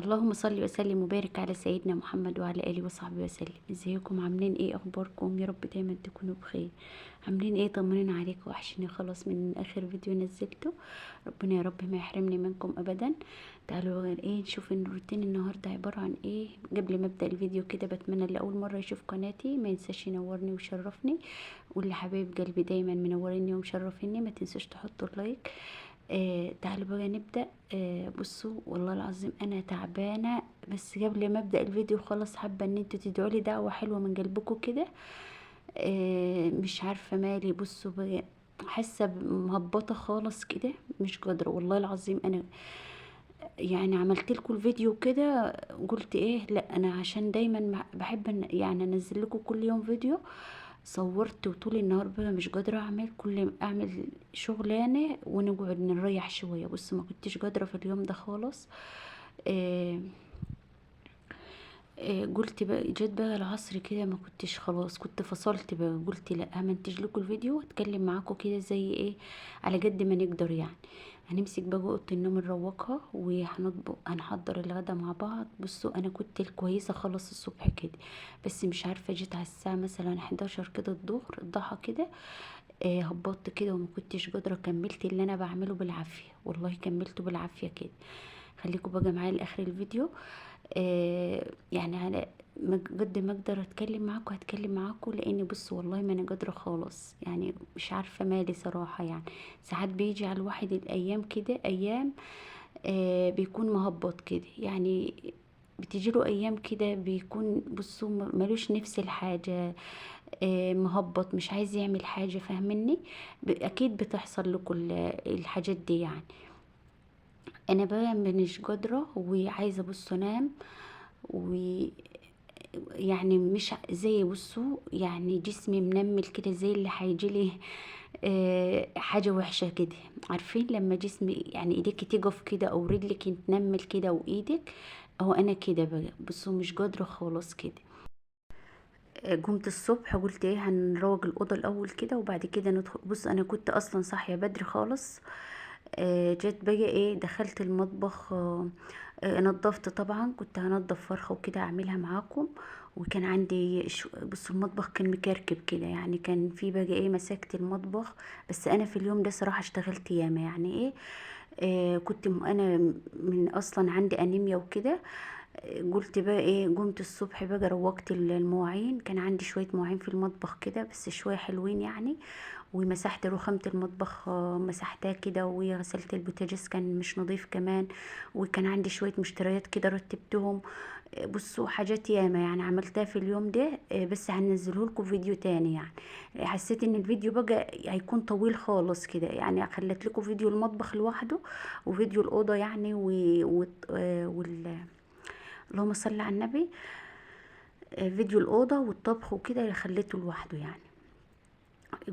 اللهم صل وسلم وبارك على سيدنا محمد وعلى اله وصحبه وسلم. ازيكم؟ عاملين ايه؟ اخباركم؟ يا رب دايما تكونوا بخير. عاملين ايه؟ طمنين عليكم، وحشني خلاص من اخر فيديو نزلته. ربنا يا رب ما يحرمني منكم ابدا. تعالوا غير ايه نشوف ان الروتين النهارده عباره عن ايه. قبل ما ابدا الفيديو كده بتمنى اللي اول مره يشوف قناتي ما ينساش ينورني ويشرفني، واللي حبايب قلبي دايما منوريني ومشرفيني ما تنسوش تحطوا اللايك. تعالوا بقى نبدأ. بصوا والله العظيم انا تعبانة، بس قبل ما ابدأ الفيديو خلاص حابة ان انتوا تدعوا لي دعوة حلوة من قلبكم كده. مش عارفة مالي، بصوا بقى حاسة مهبطة خالص كده، مش قادرة والله العظيم. انا يعني عملت لكم الفيديو كده، قلت ايه لا انا عشان دايما بحب يعني انزل لكم كل يوم فيديو. صورت وطول النهار بقى مش قادرة اعمل شغلانة ونقعد نريح شوية. بص ما كنتش قادرة في اليوم ده خالص. آه قلت بقى جيت بقى العصر كده ما كنتش، خلاص كنت فصلت بقى، قلت لا همنتج لكم الفيديو واتكلم معاكم كده زي ايه، على قد ما نقدر يعني. هنمسك بقى اوضه النوم نروقها وهنطبخ، هنحضر الغدا مع بعض. بصوا انا كنت كويسه خلص الصبح كده، بس مش عارفه جيت على الساعه مثلا 11 كده الظهر الضحى كده. هبطت كده وما كنتش قادره، كملت اللي انا بعمله بالعافيه، والله كملته بالعافيه كده. خليكم بقى معايا لاخر الفيديو. يعني على قد ما اقدر اتكلم معاكم هتكلم معاكم، لاني بص والله ما انا قادره خالص، يعني مش عارفه مالي صراحه. يعني ساعات بيجي على الواحد الايام كده، ايام بيكون مهبط كده يعني. بتجيله ايام كده بيكون بصوا ملوش نفس الحاجه، مهبط مش عايز يعمل حاجه، فاهمني؟ اكيد بتحصل لكل الحاجات دي يعني. انا بقى مش قادره وعايزه بص انام، ويعني مش زي بصوا يعني جسمي منمل كده زي اللي هيجيلي حاجة وحشة كده. عارفين لما جسمي يعني ايديك تقف كده او رجلك تنمل كده وايدك، اهو انا كده بقى بصوا مش قادرة خالص كده. قمت الصبح قلت ايه هنروج الأوضة الأول كده وبعد كده ندخل. بص أنا كنت أصلا صاحية بدري خالص. جيت بقى ايه دخلت المطبخ. نضفت طبعا، كنت هنضف فرخة وكده اعملها معاكم. وكان عندي بصوا المطبخ كان مكركب كده يعني، كان في بقى ايه مسكت المطبخ. بس انا في اليوم ده صراحة اشتغلت ياما يعني ايه. كنت انا من اصلا عندي انيميا وكده. قلت بقى ايه قمت الصبح بقى روقت المواعين، كان عندي شوية مواعين في المطبخ كده بس شوية حلوين يعني. ومسحت رخامة المطبخ، مسحتها كده، وغسلت البوتاجاز كان مش نظيف كمان. وكان عندي شوية مشتريات كده رتبتهم. بصوا حاجات ياما يعني عملتها في اليوم ده. بس هنزله لكم فيديو تاني يعني. حسيت ان الفيديو بقى هيكون طويل خالص كده يعني، خلت لكم فيديو المطبخ لوحده وفيديو الأوضة يعني اللهم صل على النبي. فيديو الأوضة والطبخ وكده اللي خليته لوحده يعني.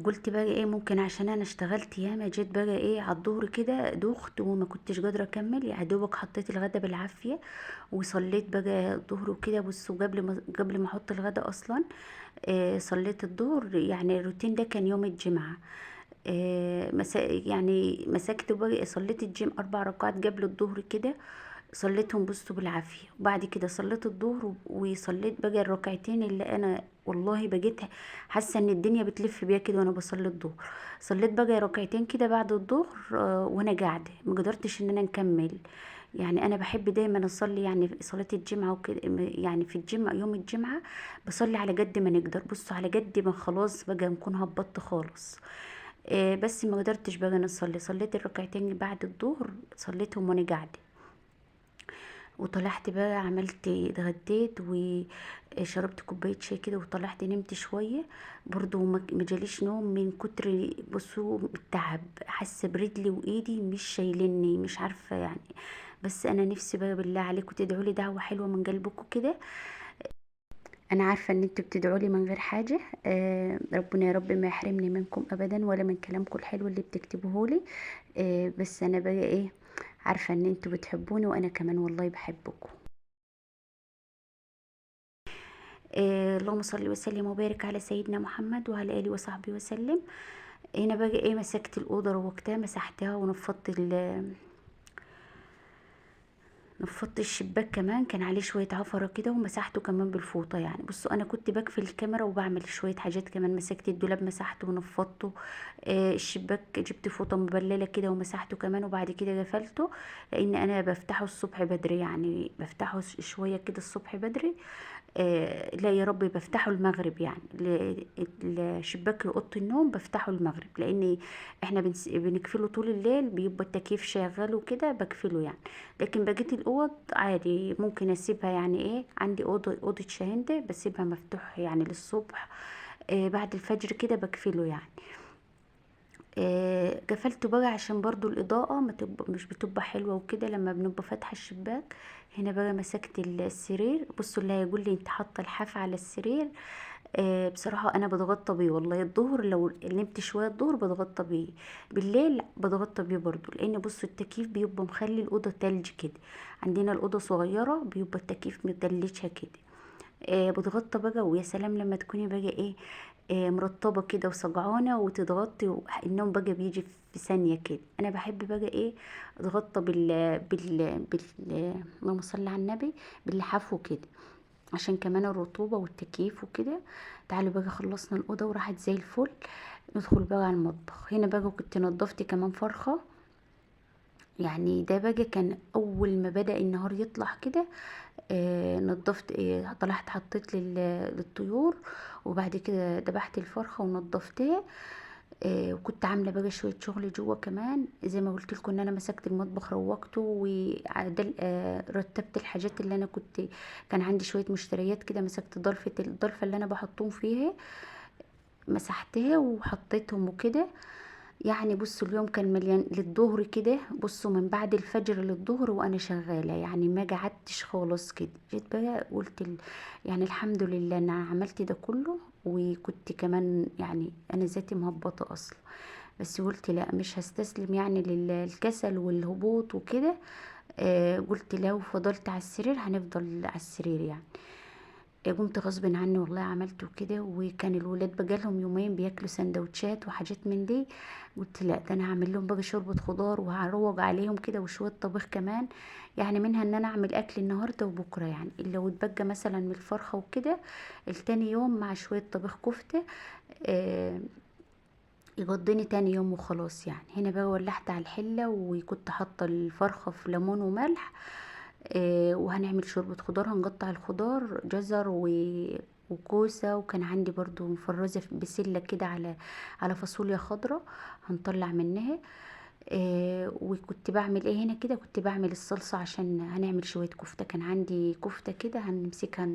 قلت بقى ايه ممكن عشان انا اشتغلت ياما، جيت بقى ايه على الظهر كده دخت وما كنتش قادره اكمل يا دوبك حطيت الغدا بالعافيه. وصليت بقى الظهر وكده. بصوا قبل ما احط الغدا اصلا صليت الظهر. يعني الروتين ده كان يوم الجمعه. يعني مسكت بقى صليت الجيم 4 ركعات قبل الظهر كده. صليتهم بصوا بالعافية. وبعد كده صليت الظهر وصليت بقى الركعتين اللي انا والله بقيت حاسة ان الدنيا بتلف بيا كده وانا بصلي الظهر. صليت بقى ركعتين كده بعد الظهر. وانا قاعدة ما قدرتش ان انا نكمل. يعني انا بحب دايما اصلي يعني في صلاة الجمعة وكده، يعني في الجمعة يوم الجمعة بصلي على قد ما نقدر. بصوا على قد ما خلاص بقى نكون هبطت خالص. بس ما قدرتش بقى نصلي، صليت الركعتين بعد الظهر صليتهم وانا قاعدة. وطلعت بقى عملت اتغديت وشربت كوباية شاي كده وطلعت نمت شوية. برضو ما جاليش نوم من كتر بصوا التعب، حاسة برجلي وايدي مش شايلني مش عارفة يعني. بس انا نفسي بقى بالله عليكم تدعوا لي دعوة حلوة من قلبكم كده. انا عارفة ان انتوا بتدعوا لي من غير حاجة. ربنا يا رب ما يحرمني منكم ابدا ولا من كلامكم الحلو اللي بتكتبوه لي. بس انا بقى ايه عارفة ان انتوا بتحبوني وانا كمان والله بحبكم. اللهم صل وسلم وبارك على سيدنا محمد وعلى اله وصحبه وسلم. هنا بقى ايه مسكت الاوضه روقتها مسحتها ونفضت نفضت الشباك كمان، كان عليه شوية عفرة كده ومسحته كمان بالفوطة. يعني بصوا انا كنت بقفل الكاميرا وبعمل شوية حاجات كمان، مسكت الدولاب مسحته ونفضته. الشباك جبت فوطة مبللة كده ومسحته كمان، وبعد كده قفلته. لان انا بفتحه الصبح بدري، يعني بفتحه شوية كده الصبح بدري. لا يا ربي، بفتحه المغرب يعني. الشباك لأوضة النوم بفتحه المغرب، لان احنا بنقفله طول الليل، بيبقى التكييف شغال وكده بقفله يعني. لكن بقية الأوض عادي ممكن اسيبها، يعني ايه، عندي أوضة شاهندة بسيبها مفتوح يعني للصبح. بعد الفجر كده بقفله يعني. قفلته بقى عشان برضو الإضاءة ما تبقى مش بتبقى حلوة وكده لما بنبقى فاتحة الشباك. هنا بقى مسكت السرير. بصوا اللي هيقول لي انت حاطة الحاف على السرير، بصراحة انا بتغطى بيه والله. الظهر لو نمت شوية الظهر بتغطى بيه، بالليل بتغطى بيه برضو. لان بصوا التكييف بيبقى مخلي الأوضة تلج كده. عندنا الأوضة صغيرة بيبقى التكييف متلجها كده. بتغطى بقى. ويا سلام لما تكوني بقى ايه، مرطبة كده وصجعانة وتضغطي النوم بقى بيجي في ثانية كده. انا بحب بقى ايه، اتغطى اللهم صل على النبي، باللحاف وكده، عشان كمان الرطوبة والتكييف وكده. تعالوا بقى خلصنا الأوضة وراحت زي الفل. ندخل بقى على المطبخ. هنا بقى كنت نضفت كمان فرخة. يعني ده بقى كان أول ما بدأ النهار يطلع كده. نضفت، طلعت حطيت للطيور. وبعد كده دبحت الفرخة ونضفتها. وكنت عامله بقى شويه شغل جوه كمان، زي ما قلت لكم ان انا مسكت المطبخ روقته وعدل، رتبت الحاجات اللي انا كنت. كان عندي شويه مشتريات كده، مسكت الضلفه اللي انا بحطهم فيها، مسحتها وحطيتهم وكده. يعني بصوا اليوم كان مليان للظهر كده. بصوا من بعد الفجر للظهر وانا شغاله، يعني ما قعدتش خالص كده. جيت بقى قلت يعني الحمد لله ان انا عملت ده كله. وكنت كمان يعني انا ذاتي مهبطه اصلا، بس قلت لا مش هستسلم يعني للكسل والهبوط وكده. قلت لو فضلت على السرير هنفضل على السرير يعني. قمت غصب عني والله عملته كده. وكان الولاد بقالهم يومين بياكلوا سندوتشات وحاجات من دي. قلت لا، ده انا هعمل لهم بقى شوربة خضار وهروج عليهم كده وشوية طبيخ كمان. يعني منها ان انا اعمل اكل النهارده وبكره، يعني اللي لو اتبقى مثلا من الفرخة وكده التاني يوم مع شوية طبيخ كفتة. آه يقضيني تاني يوم وخلاص يعني. هنا بقى ولحت على الحلة وكنت حاطة الفرخة في ليمون وملح. وهنعمل شوربة خضار، هنقطع الخضار جزر وكوسة. وكان عندي برضو مفرزة بسلة كده على فاصوليا خضراء هنطلع منها. وكنت بعمل ايه هنا كده، كنت بعمل الصلصة عشان هنعمل شوية كفتة. كان عندي كفتة كده هنمسكها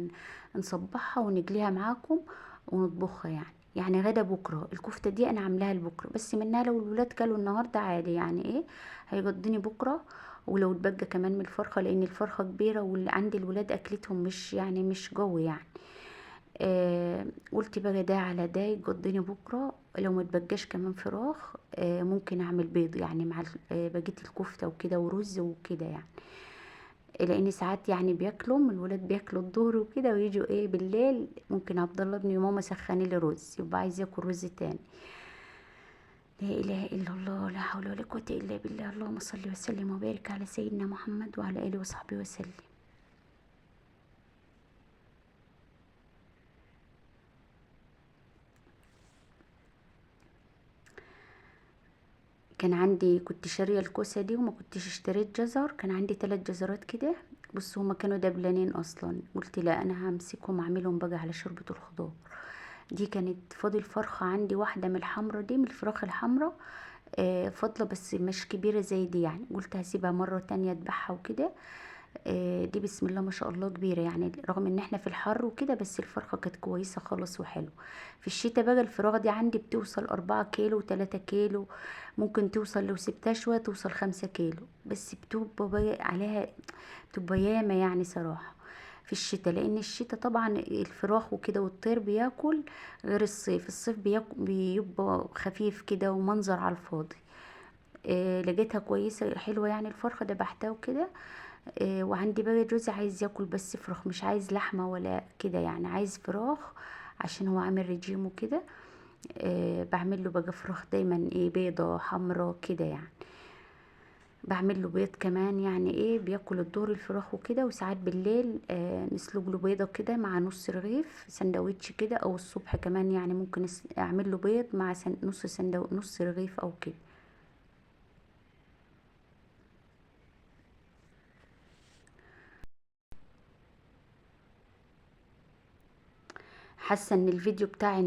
نصبحها ونجليها معاكم ونطبخها يعني غدا بكرة. الكفتة دي انا عاملاها لبكرة، بس منها لو الولاد كلوا النهاردة عادي يعني ايه، هيقضيني بكرة. ولو اتبقى كمان من الفرخة، لان الفرخة كبيرة واللي عندي الولاد اكلتهم مش يعني مش قوي يعني. قلت بقى ده على ده يقضيني بكرة. لو متبقاش كمان فراخ ممكن اعمل بيض يعني مع بقية الكفتة وكده ورز وكده يعني. لان ساعات يعني بياكلوا الولاد بياكلوا الظهر وكده ويجوا ايه بالليل، ممكن عبد الله ابني وماما سخني لي رز يبقى عايز ياكل رز تاني. لا اله الا الله، لا حول ولا قوة الا بالله. اللهم صل وسلم وبارك على سيدنا محمد وعلى اله وصحبه وسلم. كان عندي كنت شارية الكوسة دي وما كنتش اشتريت جزر. كان عندي 3 جزرات كده. بصوا هما كانوا دبلانين اصلا. قلت لا انا همسكهم اعملهم بقى على شوربة الخضار. دي كانت فاضل فرخة عندي واحدة من الحمرة دي، من الفراخ الحمرة. فاضلة بس مش كبيرة زي دي يعني. قلت هسيبها مرة تانية اذبحها وكده. دي بسم الله ما شاء الله كبيرة يعني، رغم ان احنا في الحر وكده بس الفرخة كانت كويسة خالص وحلو. في الشتاء بقى الفراخ دي عندي بتوصل 4 كيلو و3 كيلو. ممكن توصل لو سبتها شوية توصل 5 كيلو، بس بتبقى بقى عليها، بتبقى ياما يعني صراحة في الشتاء. لان الشتاء طبعا الفراخ وكده والطير بياكل، غير الصيف. الصيف بيبقى خفيف كده ومنظر على الفاضي. لقيتها كويسة حلوة يعني الفرخة، دبحتها وكده. وعندي بقى جوزي عايز ياكل بس فراخ، مش عايز لحمة ولا كده يعني، عايز فراخ عشان هو عامل رجيم وكده. بعمل له بقى فراخ دايما ايه، بيضة حمرا كده يعني. بعمل له بيض كمان، يعني ايه بياكل الدور الفراخ وكده. وساعات بالليل نسلق له بيضه كده مع نص رغيف سندوتش كده، او الصبح كمان يعني ممكن اعمل له بيض مع نص رغيف او كده. حاسه ان الفيديو بتاع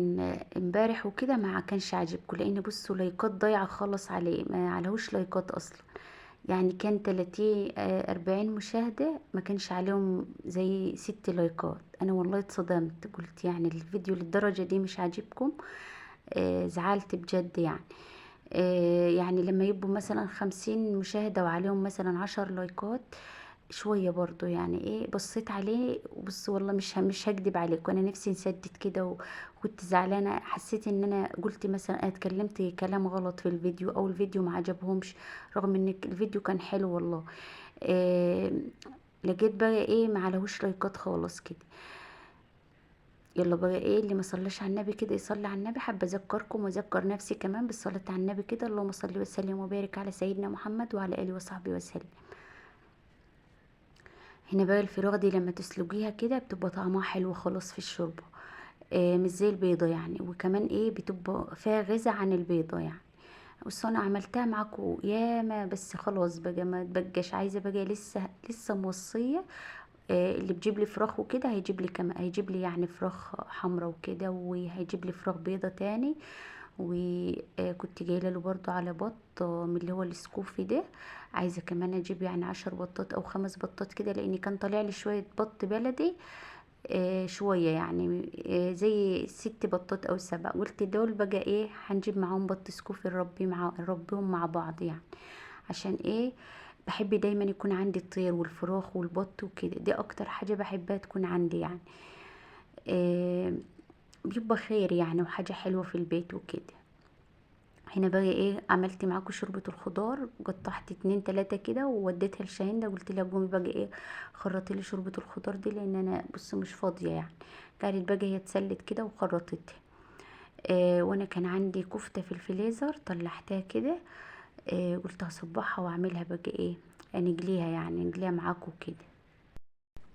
امبارح وكده ما كانش عاجبكم، لان بصوا لايكات ضايعه خالص عليه، ما عليهوش لايكات اصلا. يعني كان 30 40 مشاهدة، ما كانش عليهم زي 6 لايكات. انا والله اتصدمت، قلت يعني الفيديو للدرجة دي مش عاجبكم؟ زعلت بجد يعني. يعني لما يبقوا مثلا 50 مشاهدة وعليهم مثلا 10 لايكات، شوية برضو يعني ايه. بصيت عليه وبص، والله مش هكدب عليك، وانا نفسي نسدد كده وكنت زعلانة. حسيت ان انا قلت مثلا انا اتكلمت كلام غلط في الفيديو، او الفيديو ما عجبهمش، رغم ان الفيديو كان حلو والله. إيه، لقيت بقى ايه ما عليهوش لايكات خالص كده. يلا بقى ايه اللي ما صلىش على النبي كده يصلي على النبي. حابه اذكركم واذكر نفسي كمان بالصلاه على النبي كده. اللهم صل وسلم وبارك على سيدنا محمد وعلى اله وصحبه وسلم. هنا بقى الفراخ دي لما تسلقيها كده بتبقى طعمها حلو خالص في الشوربه. مش زي البيضه يعني، وكمان ايه بتبقى فيها غذاء عن البيضه يعني. بص انا عملتها معاكم ياما، بس خلاص بقى ما تبقاش عايزه بقى، لسه موصيه. اللي بيجيب لي فراخ وكده هيجيب لي كمان، هيجيب لي يعني فراخ حمرا وكده، وهيجيب لي فراخ بيضة تاني. وكنت جايله له برضو على بط من اللي هو السكوفي ده. عايزه كمان اجيب يعني 10 بطات او 5 بطات كده، لان كان طالع لي شويه بط بلدي. شويه يعني زي 6 بطات او 7. قلت دول بقى ايه هنجيب معاهم بط سكوفي نربيهم مع بعض يعني. عشان ايه؟ بحب دايما يكون عندي الطير والفراخ والبط وكده، دي اكتر حاجة بحبها تكون عندي يعني. آه بيبقى خير يعني، وحاجة حلوة في البيت وكده. هنا بقى ايه عملت معاكم شوربة الخضار، قطعت 2 3 كده ووديتها لشاهين ده. قلت لها قومي بقى ايه خرطي لي شوربة الخضار دي، لان انا بص مش فاضية يعني. قالت بقى هي اتسلت كده وخرطتها. وانا كان عندي كفتة في الفريزر طلعتها كده. قلت هصبحها واعملها بقى ايه نجليها يعني، نجليها معاكم كده.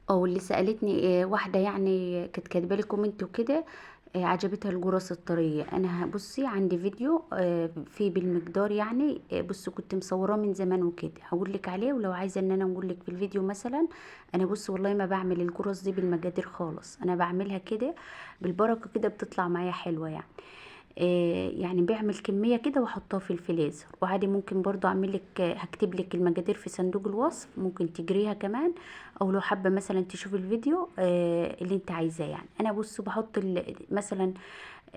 او اللي سالتني واحده يعني كانت كاتبه لي كومنت وكده، عجبتها الجرس الطريه. انا بصي عندي فيديو فيه بالمقدار يعني. بصي كنت مصوراه من زمان وكده، هقول لك عليه. ولو عايزه ان انا اقول لك في الفيديو مثلا، انا بصي والله ما بعمل الجرس دي بالمقادير خالص، انا بعملها كده بالبركه كده، بتطلع معايا حلوه يعني. يعني بعمل كمية كده واحطها في الفريزر. وعادي ممكن برضو اعمل لك، هكتب لك المقادير في صندوق الوصف، ممكن تجريها كمان. او لو حابة مثلا تشوف الفيديو اللي انت عايزاه يعني. انا بص بحط مثلا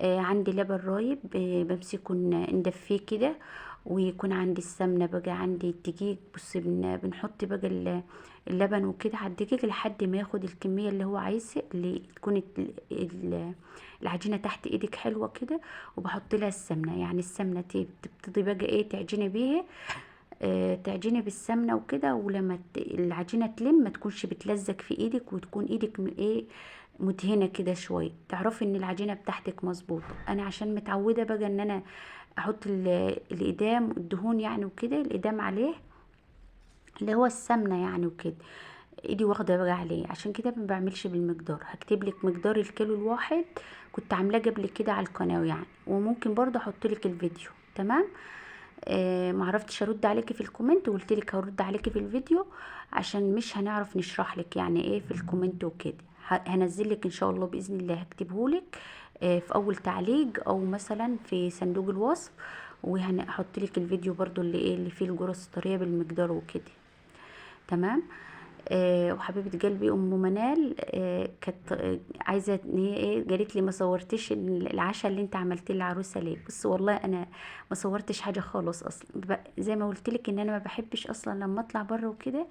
عندي لبن رايب بمسكه ندفيه كده. ويكون عندي السمنة بقى، عندي الدقيق. بص بنحط بقى اللبن وكده على الدقيق لحد ما ياخد الكمية اللي هو عايزها، اللي تكون العجينة تحت ايدك حلوة كده. وبحط لها السمنة، يعني السمنة تبتدي بقى ايه تعجني بيها. تعجني بالسمنة وكده. ولما العجينة تلم ما تكونش بتلزق في ايدك، وتكون ايدك ايه مدهنة كده شوية، تعرفي ان العجينة بتاعتك مظبوطة. انا عشان متعودة بقى ان انا احط الإدام الدهون يعني وكده، الإدام عليه اللي هو السمنة يعني وكده. ايدي واخدة بقى عليه، عشان كده ما بعملش بالمقدار. هكتب لك مقدار الكيلو الواحد، كنت عاملاه قبل كده على القناة يعني. وممكن برضه احط لك الفيديو. تمام. معرفتش ارد عليكي في الكومنت، وقلت لك هرد عليكي في الفيديو، عشان مش هنعرف نشرح لك يعني ايه في الكومنت وكده. هنزل لك ان شاء الله باذن الله، هكتبه لك في اول تعليق، او مثلا في صندوق الوصف. وهنحط لك الفيديو برضو اللي ايه اللي فيه الجرس الطريه بالمقدار وكده. تمام. وحبيبه قلبي ام منال كانت عايزه ان هي ايه، قالت لي ما صورتش العشاء اللي انت عملتيه للعروسه ليه. بس والله انا ما صورتش حاجه خالص اصلا. زي ما قلت لك ان انا ما بحبش اصلا لما اطلع بره وكده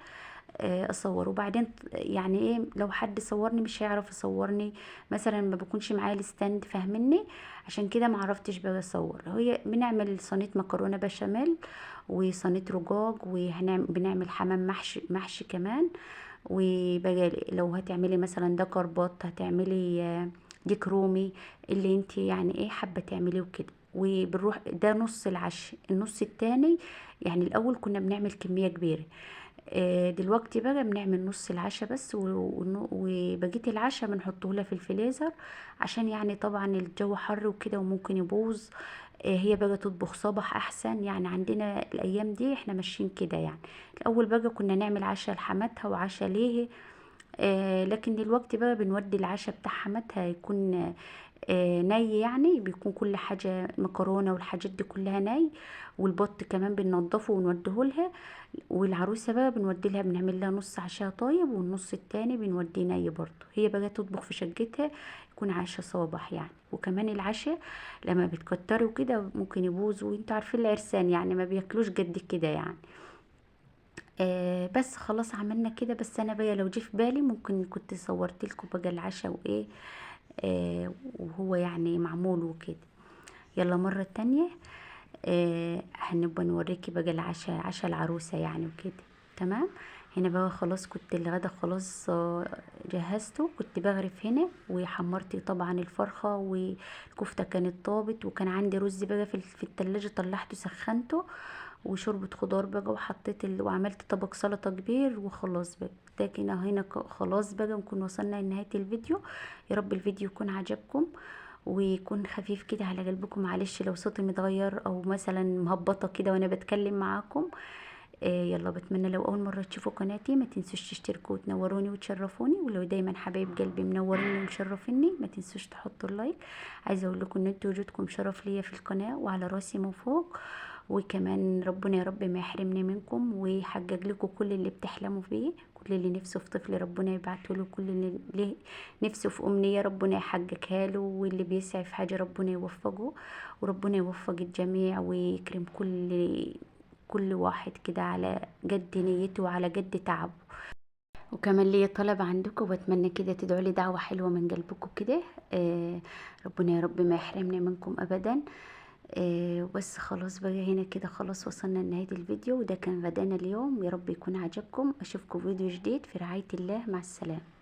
اصور. وبعدين يعني ايه لو حد صورني مش هيعرف يصورني، مثلا ما بكونش معايا الستاند فاهمني. عشان كده ما عرفتش بقى اصور. هي بنعمل صينيه مكرونه بشاميل، وصينيه رجاج، بنعمل حمام محشي كمان. وبقى لو هتعملي مثلا ده كربات، هتعملي ديك رومي، اللي انت يعني ايه حابه تعمليه وكده. وبنروح ده نص العشاء. النص التاني يعني الاول كنا بنعمل كمية كبيرة، دلوقتي بقى بنعمل نص العشاء بس، وبقية العشاء بنحطه لها في الفريزر، عشان يعني طبعا الجو حر وكده وممكن يبوظ. هي بقى تطبخ صبح احسن، يعني عندنا الايام دي احنا ماشيين كده يعني. الاول بقى كنا نعمل عشاء لحماتها وعشاء ليه، لكن دلوقتي بقى بنودي العشاء بتاع حماتها يكون ني، يعني بيكون كل حاجة مكرونة والحاجات دي كلها ني، والبط كمان بننضفه ونوديه لها. والعروسة بقى بنودي لها، بنعمل لها نص عشاء طيب والنص التاني بنوديه ني برضه. هي بقى تطبخ في شقتها، يكون عشاء صباح يعني. وكمان العشاء لما بتكتري وكده ممكن يبوظ، وانتوا عارفين العرسان يعني ما بياكلوش قد كده يعني. بس خلاص عملنا كده. بس انا بقى لو جه في بالي ممكن كنت صورت لكم بقى العشاء وايه، وهو يعني معمول وكده. يلا مرة تانية هنبقى نوريكي بقى العشاء، عشاء العروسة يعني وكده. تمام. هنا بقى خلاص كنت الغدا خلاص جهزته. كنت بغرف هنا وحمرت طبعا الفرخة، والكفتة كانت طابت، وكان عندي رز بقى في التلاجة، طلعته سخنته، وشوربة خضار بقى، وحطيت وعملت طبق سلطة كبير وخلاص بقى. لكن هنا خلاص بقى نكون وصلنا لنهاية الفيديو. يا رب الفيديو يكون عجبكم ويكون خفيف كده على قلبكم. معلش لو صوتي متغير او مثلا مهبطة كده وانا بتكلم معاكم. يلا بتمنى لو اول مرة تشوفوا قناتي ما تنسوش تشتركوا وتنوروني وتشرفوني، ولو دايما حبايب قلبي منوريني ومشرفيني ما تنسوش تحطوا اللايك. عايزه اقول لكم ان انتوا وجودكم شرف ليا في القناة وعلى راسي من فوق. وكمان ربنا يا رب ما يحرمني منكم ويحقق لكم كل اللي بتحلموا فيه، كل اللي نفسه في طفل ربنا يبعته له، كل اللي نفسه في أمنية ربنا يحققها له، واللي بيسعى في حاجة ربنا يوفقه، وربنا يوفق الجميع ويكرم كل واحد كده على قد نيته وعلى قد تعبه. وكمان ليا طلب عندكم، بتمنى كده تدعوا لي دعوة حلوة من قلبكم كده. ربنا يا رب ما يحرمني منكم أبدا. بس خلاص بقى هنا كده خلاص وصلنا لنهاية الفيديو، وده كان غدانا اليوم. يا رب يكون عجبكم. أشوفكم فيديو جديد في رعاية الله. مع السلامة.